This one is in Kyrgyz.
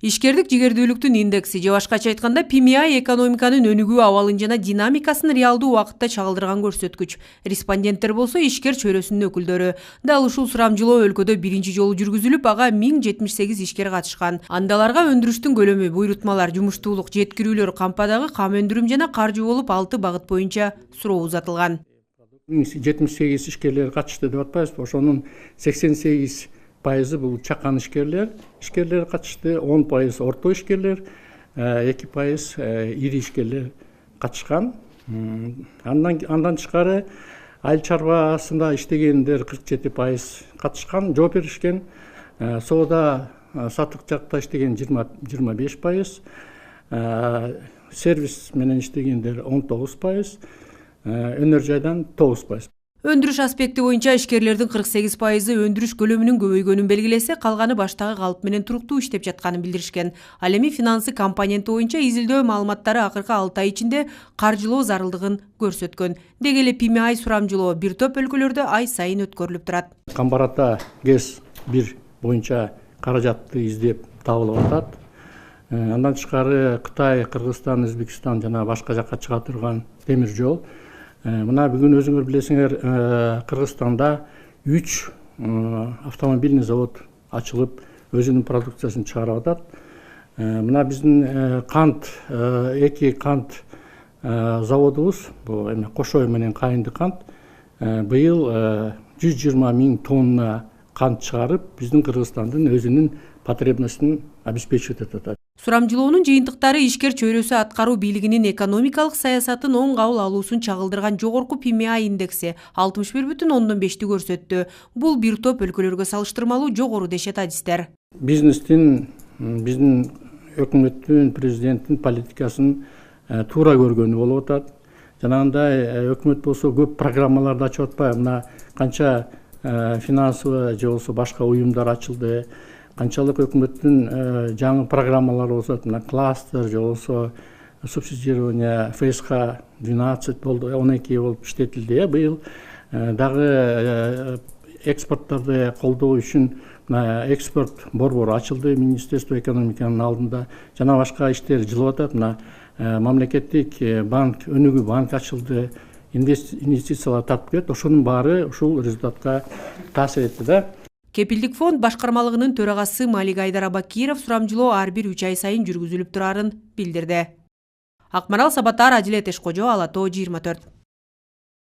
Ишкердик жигердүүлүктүн индекси же башкача айтканда PMI экономиканын өнүгүү абалын жана динамикасын реалдуу убакытта чагылдырган көрсөткүч. Респонденттер болсо ишкер чөйрөсүнүн өкүлдөрү. Дал ушул сурамжылоо өлкөдө биринчи жолу жүргүзүлүп, ага 1078 ишкер катышкан. Андаларга өндүрүштүн көлөмү, буйрутмалар, жумуштуулук, жеткирүүлөр, кампадагы кам өндүрүм жана каржы болуп 6 багыт боюнча суроо узатылган. 78 ишкерлер катышты деп атпайбызбы? Ошонун 88% бул чакан ишкерлер катышты, 10% орто ишкерлер, 2% ири ишкерлер катышкан. Андан тышкары айыл чарбасында иштегендер 47% катышкан, жооп беришкен. Соода сатык жакта иштеген 25%, сервис менен иштегендер 19%, өнөр жайдан 9%. Өндүрүш аспекти боюнча ишкерлердин 48% өндүрүш көлөмүнүн көбөйгөнүн белгилесе, калганы баштагы калып менен туруктуу иштеп жатканын билдиришкен. Ал эми финансы компоненти боюнча изилдөө маалыматтары акыркы 6 ай ичинде каржылоо зарылдыгын көрсөткөн. Деги эле PMI сурамжылоо бир топ өлкөлөрдө ай сайын өткөрүлүп турат. Камбарата ГЭС 1 боюнча каражатты издеп табылып атат. Андан тышкары Кытай, Кыргызстан, Өзбекстан жана башка жакка чыга турган темир жол. Мына бүгүн өзүңөр билесиңер, Кыргызстанда 3 автомобильный завод ачылып, өзүнүн продукциясын чыгарып атат. Мына биздин кант, эки кант заводубуз, бул эме Кошой менен Кайынды кант, быйыл 120 000 тонна кант чыгарып, биздин Кыргызстандын өзүнүн потребностун обеспечивать этип атат. Сурамжылоонун жыйынтыктары ишкер чөйрөсү аткаруу бийлигинин экономикалык саясатын оң кабыл алуусун чагылдырган жогорку PMI индекси 61,5 көрсөттү. Бул бир топ өлкөлөргө салыштырмалуу жогору дешет адистер. Бизнестин, биздин өкмөттүн, президенттин политикасын туура көргөнү болуп атат. Жанагындай өкмөт болсо көп программаларды ачып атпайбы? Мына канча финансовый же болсо башка уюмдар ачылды. Канчалык өкмөттүн жаңы программалары болсо, мына кластер же болсо субсидирование ФСХ 12 болду, 12 болуп иштетилди. Быйыл дагы экспорттарды колдоо үчүн экспорт борбору ачылды Министерство экономиканын алдында. Жана башка иштер жылып атат. Мына мамлекеттик банк, өнүгүү банк ачылды. Инвестициялар тартып келет. Ошонун баары ушул результатка таасир этти да. Кепилдик фонд башкармалыгынын төрагасы Малик Айдар Абакиров сурамжылоо ар бир 3 ай сайын жүргүзүлүп турарын билдирди. Акмарал Сабатар, Адилет Эшкожо, Ала Тоо 24.